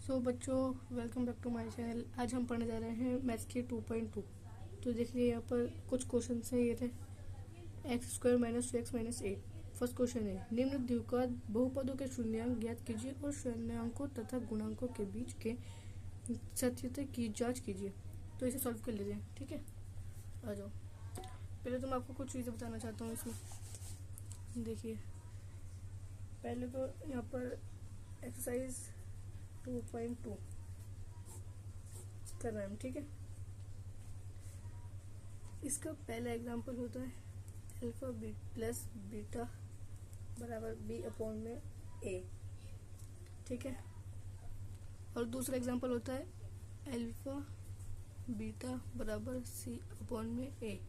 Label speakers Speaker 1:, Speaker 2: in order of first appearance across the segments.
Speaker 1: सो बच्चों, welcome back to my channel. आज हम पढ़ने जा रहे हैं मैथ्स के 2.2। तो देखिए यहाँ पर कुछ क्वेश्चन हैं। ये थे x square minus 2x minus 8। First question है, निम्न द्विघात बहुपदों के शून्यांक ज्ञात कीजिए और शून्यांकों तथा गुणांकों के बीच के सत्यता की जांच कीजिए। तो इसे सॉल्व कर लीजिए, ठीक है। आ जाओ। पहले तो मैं आपको कुछ चीज़ें बताना चाहता हूँ इसमें। देखिए, पहले तो यहाँ पर एक्सरसाइज 2.2 कर रहे हैं, ठीक है। इसका पहला एग्जांपल होता है अल्फा बी प्लस बीटा बराबर बी अपॉन में ए, ठीक है। और दूसरा एग्जांपल होता है अल्फा बीटा बराबर सी अपॉन में ए।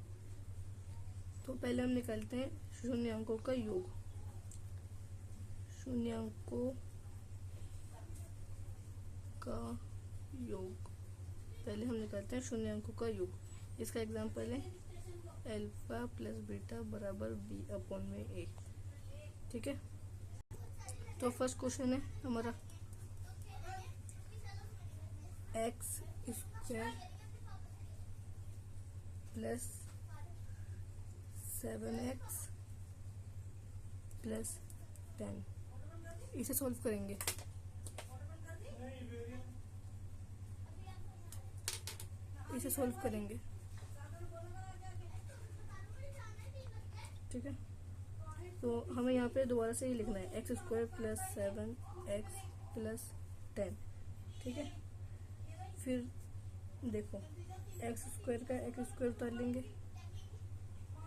Speaker 1: तो पहले हम निकालते हैं शून्यांकों का योग। शून्यांकों का योग पहले हम निकालते हैं शून्यांकों का योग। इसका एग्जांपल है अल्फा प्लस बीटा बराबर बी अपॉन में ए, ठीक है। तो फर्स्ट क्वेश्चन है हमारा x square plus 7x plus 10। इसे सॉल्व करेंगे। ठीक है। तो हमें यहाँ पे दोबारा से ही लिखना है x square plus 7x plus 10, ठीक है। फिर देखो, एक्स स्क्वायर का एक्स स्क्वायर उतार लेंगे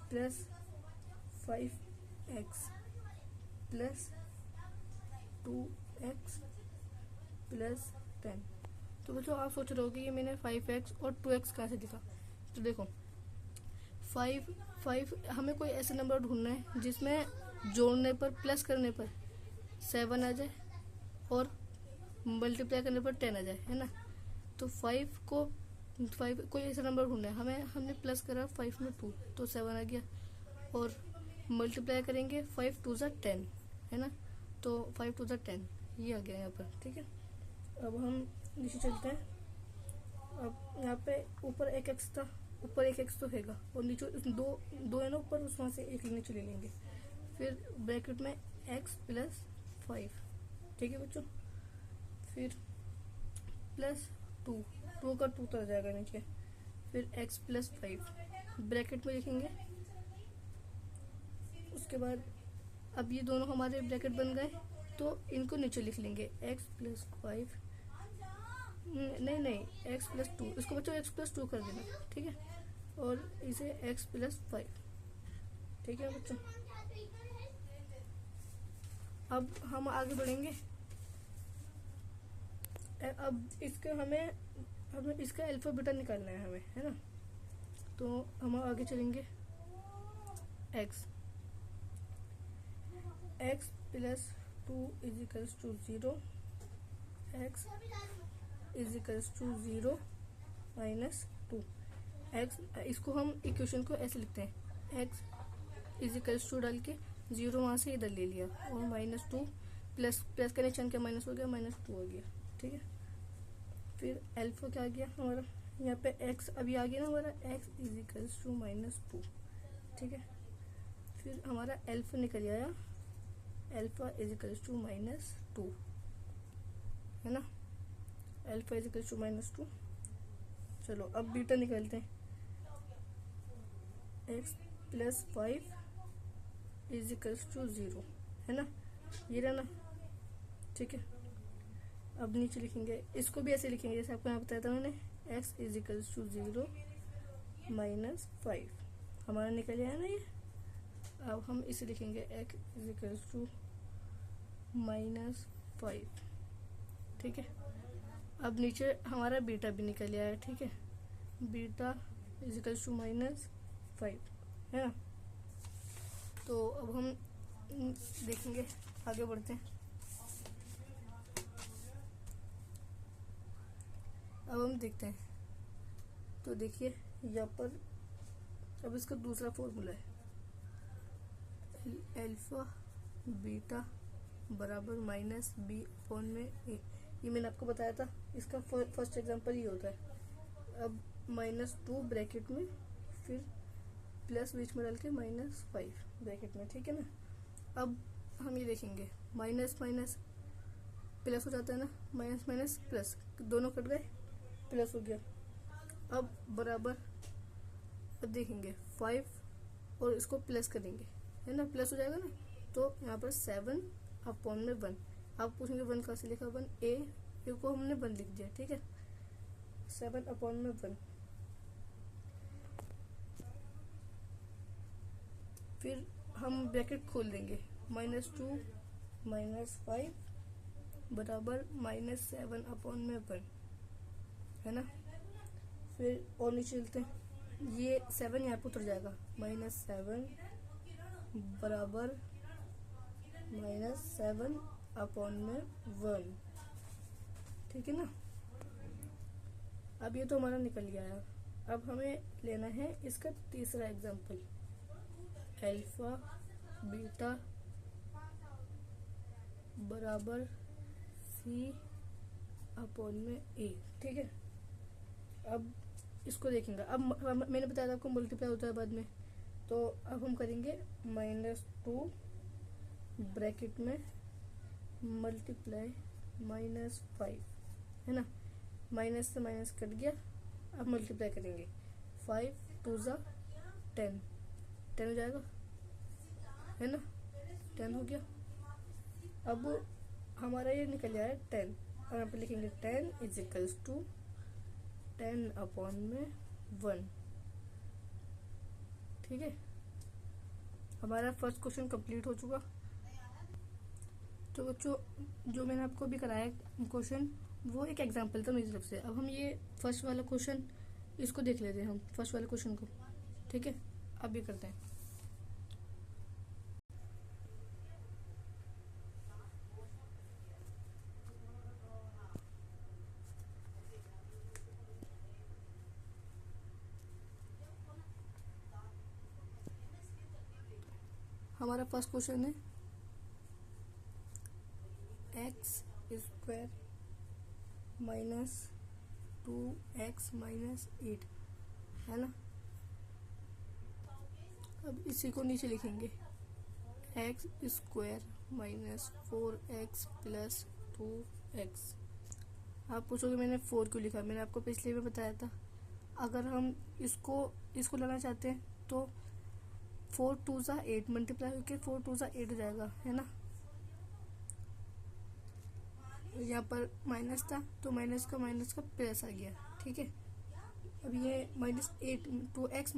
Speaker 1: plus 5x plus 2x plus 10। तो बच्चों, आप सोच रहे हो कि ये मैंने 5x और 2x कहाँ से लिखा। तो देखो, 5 हमें कोई ऐसा नंबर ढूंढना है जिसमें जोड़ने पर प्लस करने पर 7 आ जाए और मल्टीप्लाई करने पर 10 आ जाए, है ना। तो 5 कोई ऐसा नंबर ढूंढना है हमने प्लस करा 5 में 2 तो 7 आ गया, और मल्टीप्लाई करेंगे 5 2 ज़ा 10, है ना। तो 5 2 ज़ा 10 ये आ गया यहाँ पर, ठीक है। अब हम नीचे चलते हैं। अब यहाँ पे ऊपर एक एक्स था, ऊपर एक एक्स तो हैगा, और नीचे दो है ना ऊपर, उसमें से एक नीचे ले लेंगे। फिर ब्रैकेट में एक्स प्लस 5, ठीक है बच्चों। फिर प्लस 2 का 2 तर जाएगा नीचे। फिर एक्स प्लस 5 ब्रैकेट में लिखेंगे। उसके बाद अब ये दोनों हमारे ब्रैकेट बन गए, तो इनको नीचे लिख लेंगे एक्स प्लस 5, नहीं एक्स प्लस 2, इसको बच्चों एक्स प्लस 2 कर देना, ठीक है। और इसे एक्स प्लस 5, ठीक है बच्चों। अब हम आगे बढ़ेंगे। अब हमें इसका अल्फा बीटा निकालना है हमें, है ना। तो हम आगे चलेंगे। X plus 2 is equals to 0, X is equals to 0 minus 2 X. इसको हम इक्वेशन को ऐसे लिखते हैं, एक्स इज इक्वल्स टू डाल के 0 वहाँ से इधर ले लिया, और माइनस 2 प्लस का निशान क्या माइनस हो गया, माइनस 2 हो गया, ठीक है। फिर अल्फा क्या आ गया हमारा, यहाँ पे एक्स अभी आ गया ना हमारा, X is equals to minus 2, ठीक है। फिर हमारा अल्फा निकल आया, alpha is equals to minus 2, है ना। Alpha is equals to minus 2। चलो अब बीटा निकालते हैं। X plus 5 is equals to 0, है ना, ये रहा ना, ठीक है। अब नीचे लिखेंगे, इसको भी ऐसे लिखेंगे जैसे आपको यहाँ बताया था मैंने, X is equals to 0 minus 5 हमारा निकल आया ना ये। अब हम इसे लिखेंगे X is equals to minus 5, ठीक है। अब नीचे हमारा बीटा भी निकल आया है, ठीक है। Beta is equals to minus 5, है ना। तो अब हम देखेंगे, आगे बढ़ते हैं। अब हम देखते हैं। तो देखिए यहाँ पर अब इसका दूसरा फॉर्मूला है अल्फा बीटा बराबर माइनस बी अपॉन में ए। ये मैंने आपको बताया था, इसका फर्स्ट एग्जांपल ये होता है। अब -2 ब्रैकेट में, फिर प्लस बीच में डाल के -5 ब्रैकेट में, ठीक है ना। अब हम ये देखेंगे माइनस माइनस प्लस हो जाता है ना, माइनस माइनस प्लस, दोनों कट गए, प्लस हो गया। अब बराबर, अब देखेंगे 5 और इसको प्लस करेंगे, है ना, प्लस हो जाएगा ना। तो यहाँ पर 7/1। आप पूछेंगे 1 कहाँ से लिखा, 1 ए को हमने 1 लिख दिया, ठीक है। 7/1। फिर हम ब्रैकेट खोल देंगे, -2 -5 बराबर -7/1, है ना। फिर और नीचे चलते हैं, ये 7 यहाँ पर उतर जाएगा, -7 बराबर -7/1, ठीक है ना। अब ये तो हमारा निकल गया है। अब हमें लेना है इसका तीसरा एग्जाम्पल, अल्फा बीटा बराबर C/A, ठीक है। अब इसको देखेंगे, अब मैंने बताया था आपको मल्टीप्लाई होता है बाद में, तो अब हम करेंगे -2 ब्रैकेट में मल्टीप्लाई -5, है ना। माइनस से माइनस कट गया, अब मल्टीप्लाई करेंगे, 5 2 ज़ा 10 हो जाएगा, है ना, 10 हो गया। अब हमारा ये निकल जाए 10, और यहाँ पे लिखेंगे 10 = 10/1, ठीक है। हमारा फर्स्ट क्वेश्चन कंप्लीट हो चुका। तो बच्चों, जो मैंने आपको अभी कराया क्वेश्चन, वो एक एग्जांपल था मेरी तरफ से। अब हम ये फर्स्ट वाला क्वेश्चन, इसको देख लेते हैं हम, फर्स्ट वाले क्वेश्चन को, ठीक है। अब ये करते हैं। हमारा फर्स्ट क्वेश्चन है x² - 2x - 8, है ना। अब इसी को नीचे लिखेंगे, x² - 4x + 2x। आप पूछोगे मैंने 4 क्यों लिखा, मैंने आपको पिछले में बताया था, अगर हम इसको लाना चाहते हैं तो 4 2 ज़ा 8 मल्टीप्लाई होकर 4 2 ज़ा 8 हो जाएगा, है ना। यहाँ पर माइनस था तो माइनस का प्लस आ गया, ठीक है। अब ये -8 2x -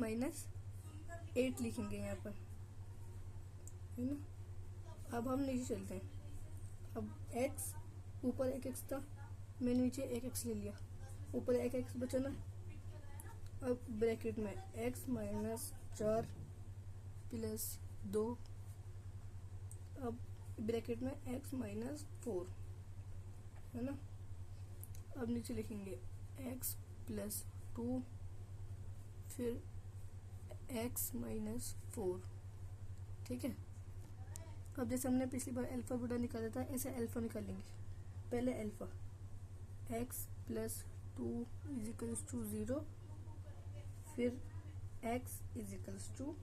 Speaker 1: 8 लिखेंगे यहाँ पर, है ना। अब हम नीचे चलते हैं। अब x ऊपर एक x था, मैंने नीचे एक x ले लिया, ऊपर एक x बचा ना। अब ब्रैकेट में x - 4 + 2, अब ब्रैकेट में x - 4, है ना। अब नीचे लिखेंगे x + 2, फिर x - 4, ठीक है। अब जैसे हमने पिछली बार अल्फा बीटा निकाला था, ऐसे अल्फा निकालेंगे। पहले अल्फा, x + 2 = 0, फिर x = 0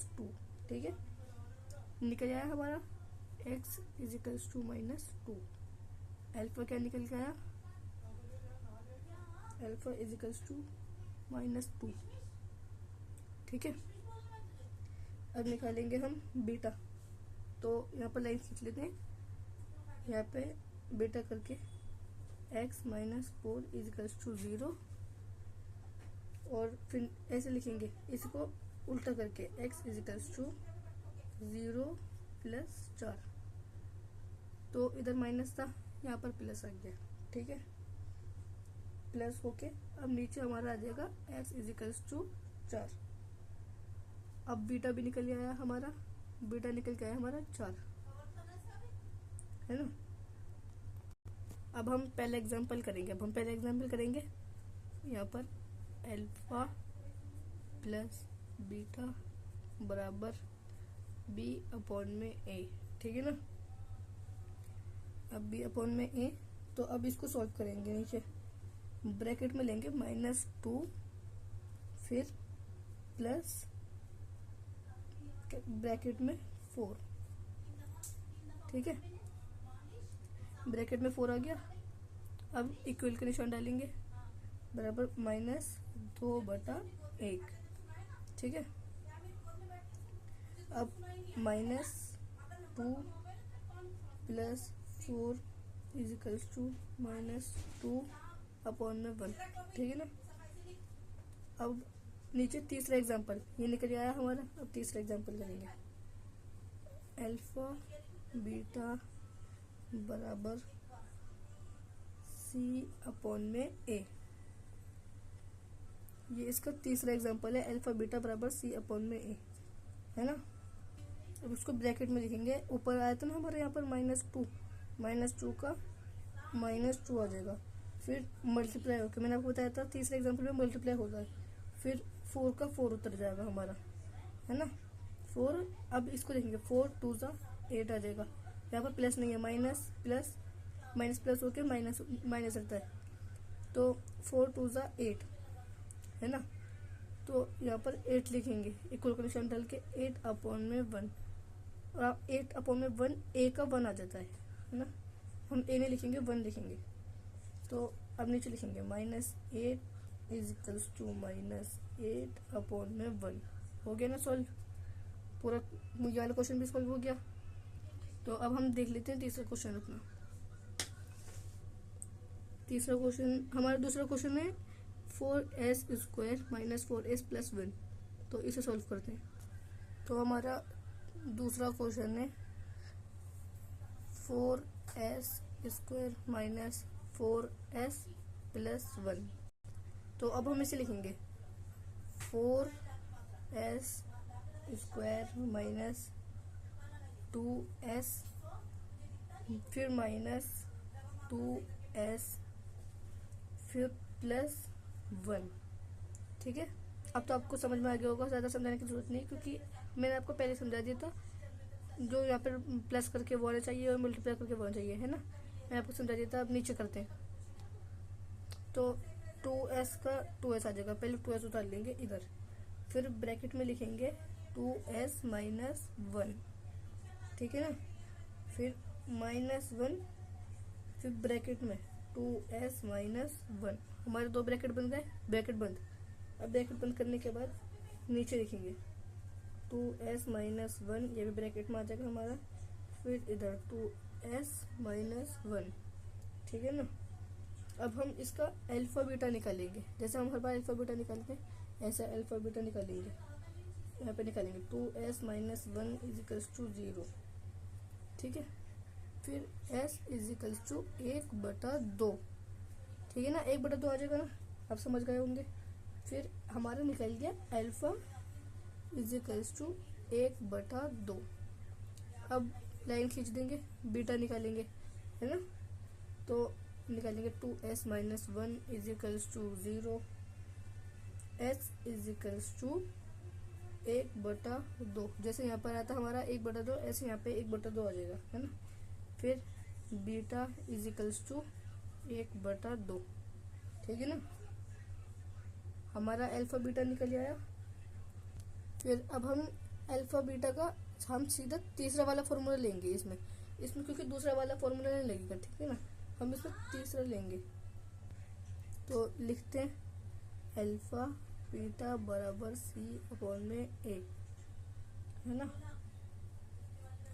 Speaker 1: - 2, ठीक है। निकल आया हमारा x = -2। अल्फा क्या निकल के आया, अल्फा = -2, ठीक है। अब निकालेंगे हम बीटा, तो यहाँ पर लाइन खींच लेते हैं, यहाँ पे बीटा करके x - 4 = 0, और फिर ऐसे लिखेंगे, इसको उल्टा करके x = 0 + 4, तो इधर माइनस था, यहाँ पर प्लस आ गया, ठीक है। प्लस होके अब नीचे हमारा आ जाएगा x = 4। अब बीटा भी निकल आया हमारा, बीटा निकल के आया हमारा 4, है ना। अब हम पहले एग्जांपल करेंगे, यहाँ पर अल्फा प्लस बीटा बराबर B/A, ठीक है ना। अब बी अपॉन में ए। तो अब इसको सॉल्व करेंगे, नीचे ब्रैकेट में लेंगे -2 फिर प्लस ब्रैकेट में 4। ठीक है, ब्रैकेट में 4 आ गया। अब इक्वल का निशान डालेंगे, बराबर -2/1। ठीक है, अब -2 प्लस 4 इजिकल्स टू -2 अपॉन में 1। ठीक है ना। अब नीचे तीसरा एग्जांपल ये निकल आया हमारा। अब तीसरा एग्जांपल करेंगे, अल्फा बीटा बराबर सी अपॉन में ए। ये इसका तीसरा एग्जांपल है, अल्फा बीटा बराबर सी अपॉन में ए, है ना। अब उसको ब्रैकेट में लिखेंगे, ऊपर आया था ना हमारे यहाँ पर -2 का -2 आ जाएगा। फिर मल्टीप्लाई होकर, मैंने आपको बताया था तीसरे एग्जांपल में मल्टीप्लाई होता है, फिर 4 का 4 उतर जाएगा हमारा, है ना 4। अब इसको लिखेंगे 4 2 ज़ा 8 आ जाएगा। यहाँ पर प्लस नहीं है, माइनस प्लस होकर माइनस रहता है, तो 4 2 ज़ा 8, है ना। तो यहाँ पर 8 लिखेंगे, इक्वल का निशान डाल के 8 अपॉन में 1। और आप 8 अपॉन में 1 ए का 1 आ जाता है ना। हम ए नहीं लिखेंगे, 1 लिखेंगे। तो अब नीचे लिखेंगे -8 इजिकल्स टू -8 अपॉन में 1। हो गया ना सॉल्व, पूरा ये वाला क्वेश्चन भी सॉल्व हो गया। तो अब हम देख लेते हैं तीसरा क्वेश्चन अपना। तीसरा क्वेश्चन हमारा दूसरा क्वेश्चन है 4s² - 4s + 1। तो इसे सॉल्व करते हैं। तो हमारा दूसरा क्वेश्चन है 4s² - 4s + 1। तो अब हम इसे लिखेंगे 4s² - 2s फिर -2s फिर +1। ठीक है, अब तो आपको समझ में आ गया होगा, ज़्यादा समझाने की जरूरत नहीं, क्योंकि मैंने आपको पहले समझा दिया था। जो यहाँ पर प्लस करके वो आना चाहिए और मल्टीप्लाई करके वो आना चाहिए, है ना। मैं आपको समझा दिया था। अब नीचे करते हैं, तो 2s का 2s आ जाएगा। पहले 2s उतार लेंगे इधर, फिर ब्रैकेट में लिखेंगे 2s - 1। ठीक है ना, फिर -1 फिर ब्रैकेट में 2s - 1। हमारे 2 ब्रैकेट बन गए, ब्रैकेट बंद। अब ब्रैकेट बंद करने के बाद नीचे लिखेंगे 2s - 1, ये भी ब्रैकेट में आ जाएगा हमारा। फिर इधर 2s - 1। ठीक है ना। अब हम इसका अल्फा बीटा निकालेंगे, जैसे हम हर बार अल्फा बीटा निकालते हैं, ऐसा अल्फा बीटा निकालेंगे। यहाँ पे निकालेंगे 2s - 1 इजिकल्स टू 0। ठीक है, फिर s इजिकल्स टू 1/2। ठीक है ना, 1/2 आ जाएगा ना, आप समझ गए होंगे। फिर हमारा निकल गया अल्फा इजिकल्स टू 1/2। अब लाइन खींच देंगे, बीटा निकालेंगे, है ना। तो निकालेंगे 2s - 1 is equals to 0, s is equals to 1/2। जैसे यहाँ पर आता हमारा 1/2, ऐसे यहाँ पे 1/2 आ जाएगा, है ना। फिर बीटा इजिकल्स टू 1/2। ठीक है ना, हमारा अल्फा बीटा निकल आया। फिर अब हम अल्फा बीटा का हम सीधा तीसरा वाला फॉर्मूला लेंगे इसमें क्योंकि दूसरा वाला फॉर्मूला नहीं लगेगा। ठीक है ना, हम इसमें तीसरा लेंगे। तो लिखते हैं अल्फा बीटा बराबर c अपॉन में a, है ना।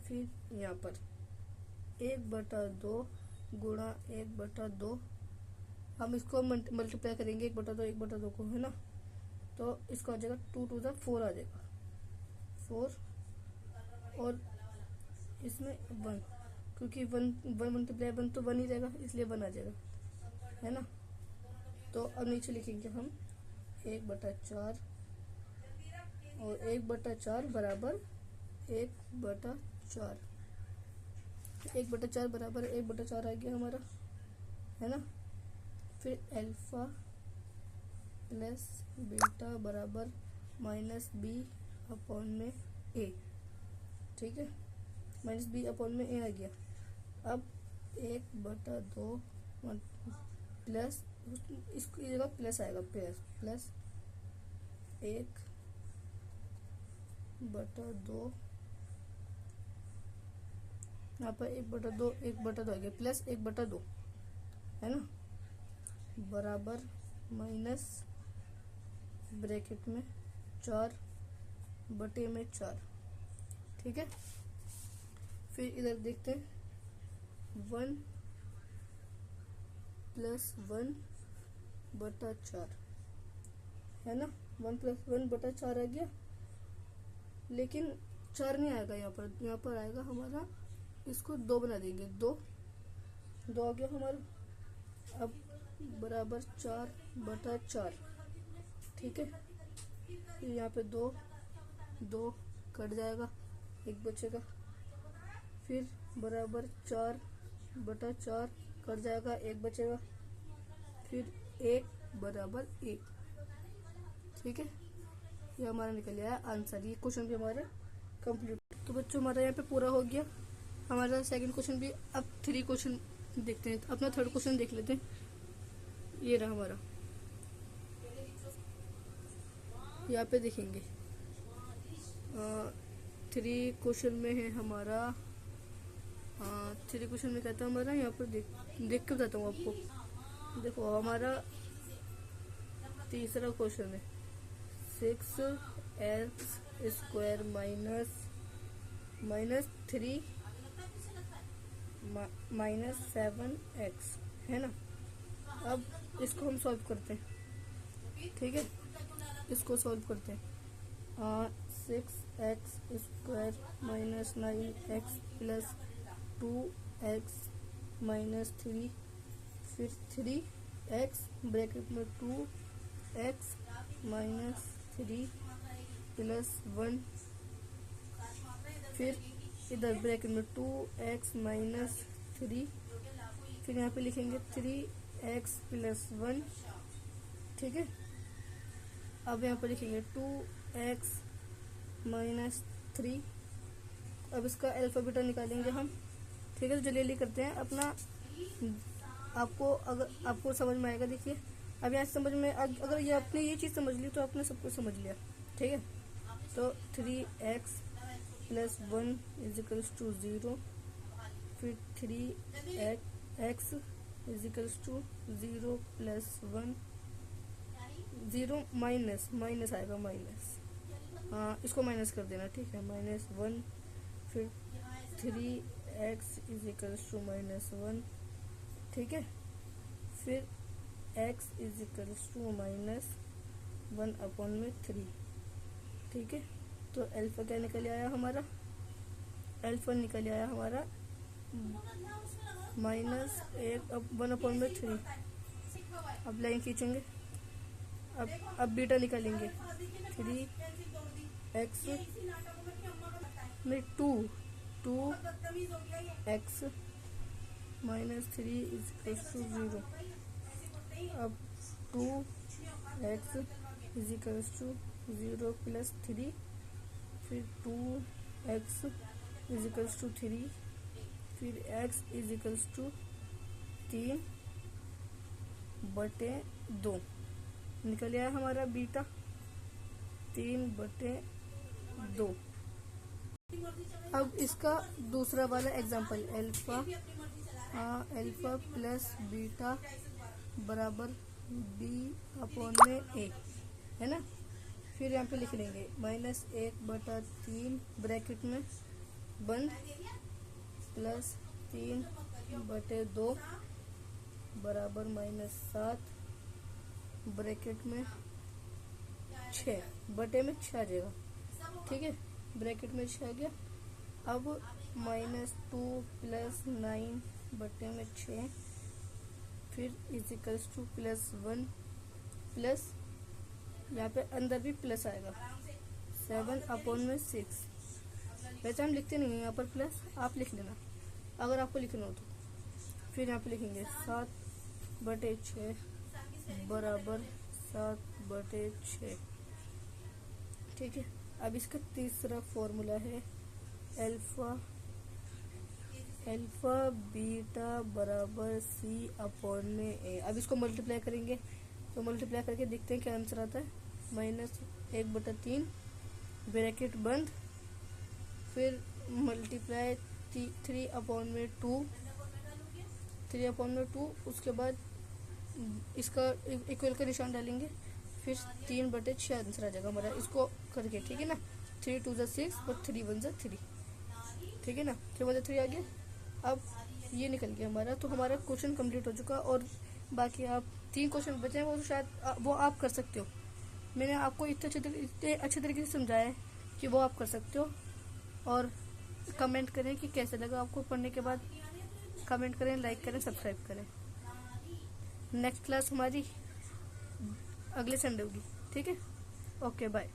Speaker 1: फिर यहाँ पर 1/2 गुणा 1/2, हम इसको मल्टीप्लाई करेंगे 1/2 को, है ना। तो इसको आ जाएगा 2 2 4 आ जाएगा, 4 और इसमें 1, क्योंकि 1 मल्टीप्लाई 1 तो 1 ही रहेगा, इसलिए 1 आ जाएगा, है ना। तो अब नीचे लिखेंगे हम 1/4 और 1/4 बराबर 1/4। 1/4 बराबर 1/4 आ गया हमारा, है ना। फिर अल्फा प्लस बीटा बराबर -b अपॉन में a। ठीक है, -b अपॉन में a आ गया। अब 1/2 प्लस इसकी जगह प्लस आएगा, प्लस 1/2, यहाँ पर 1/2 आ गया, प्लस 1/2 है ना, बराबर माइनस ब्रैकेट में 4/4। ठीक है, फिर इधर देखते हैं 1 + 1/4 है ना, 1 + 1/4 आ गया, लेकिन 4 नहीं आएगा यहाँ पर आएगा हमारा, इसको 2 बना देंगे, 2 आ गया हमारा, अब बराबर 4/4। ठीक है, फिर यहाँ पे 2 कट जाएगा, 1 बचेगा, फिर बराबर 4/4 कट जाएगा, 1 बचेगा, फिर 1/1। ठीक है, ये हमारा निकल आया आंसर। ये क्वेश्चन भी हमारा कंप्लीट। तो बच्चों हमारा यहाँ पे पूरा हो गया हमारा सेकंड क्वेश्चन भी। अब 3 क्वेश्चन देखते हैं, अपना थर्ड क्वेश्चन देख लेते हैं। ये रहा हमारा, यहाँ पे देखेंगे 3 क्वेश्चन में है हमारा, 3 क्वेश्चन में कहता है हमारा, यहाँ पर देख के बताता हूँ आपको। देखो हमारा तीसरा क्वेश्चन है 6x² माइनस 7x है ना। अब इसको हम सॉल्व करते हैं। ठीक है, इसको सॉल्व करते हैं। 6x² minus 9x plus 2x minus 3, फिर 3x ब्रैकेट में 2x माइनस 3 प्लस 1, फिर इधर ब्रैकेट में 2x माइनस 3, फिर यहाँ पे लिखेंगे 3x प्लस 1। ठीक है, अब यहाँ पर लिखेंगे 2x माइनस 3। अब इसका अल्फा बीटा निकालेंगे हम। ठीक है, तो जल्दी करते हैं अपना। अगर आपको समझ में आएगा, देखिए अब यहाँ समझ में अगर ये आपने ये चीज़ समझ ली तो आपने सब कुछ समझ लिया। ठीक है, तो 3x प्लस 1 इजिकल्स टू 0, फिर 3x इजिकल्स टू 0 प्लस 1, 0 माइनस आएगा, इसको माइनस कर देना। ठीक है, -1, फिर 3x इजिकल्स टू -1। ठीक है, फिर x इजिकल्स टू -1/3। ठीक है, तो अल्फा क्या निकल आया हमारा? अल्फा निकल आया हमारा -1/3। अब लाइन खींचेंगे, अब बीटा निकालेंगे। 3x में 2x माइनस 3 इजिकल्स टू 0। अब 2x इजिकल्स टू 0 प्लस 3, फिर 2x इजिकल्स टू 3, फिर x इजिकल्स टू 3/2 निकल आया हमारा बीटा 3/2। अब इसका दूसरा वाला एग्जांपल, अल्फा प्लस बीटा बराबर b/a है ना। फिर यहाँ पे लिख लेंगे -1/3 ब्रैकेट में बंद प्लस 3/2 बराबर -7 ब्रैकेट में 6 बटे में 6 आ जाएगा। ठीक है, ब्रैकेट में 6 आ गया। अब -2 प्लस 9 बटे में 6, फिर इजिकल्स टू +1 प्लस यहाँ पे अंदर भी प्लस आएगा 7/6। वैसे हम लिखते नहीं है यहाँ पर प्लस, आप लिख लेना अगर आपको लिखना हो तो। फिर यहाँ पे लिखेंगे 7/6 बराबर 7/6। ठीक है, अब इसका तीसरा फॉर्मूला है अल्फा अल्फा बीटा बराबर सी अपॉन में ए। अब इसको मल्टीप्लाई करेंगे, तो मल्टीप्लाई करके देखते हैं क्या आंसर आता है। -1/3 ब्रैकेट बंद, फिर मल्टीप्लाई 3/2, 3/2, उसके बाद इसका इक्वल का निशान डालेंगे, फिर 3/6 आंसर आ जाएगा हमारा इसको करके, ठीक है ना। 3 2 ज़ा 6 और 3 1 ज़ा 3, ठीक है ना। 3 1 ज़ा 3 आ गया। अब ये निकल गया हमारा, तो हमारा क्वेश्चन कंप्लीट हो चुका। और बाकी आप 3 क्वेश्चन बचे हैं, वो तो शायद वो आप कर सकते हो। मैंने आपको इतने अच्छे तरीके से समझाया है कि वो आप कर सकते हो। और कमेंट करें कि कैसे लगा आपको पढ़ने के बाद। कमेंट करें, लाइक करें, सब्सक्राइब करें। नेक्स्ट क्लास हमारी अगले संडे होगी, ठीक है। Okay bye.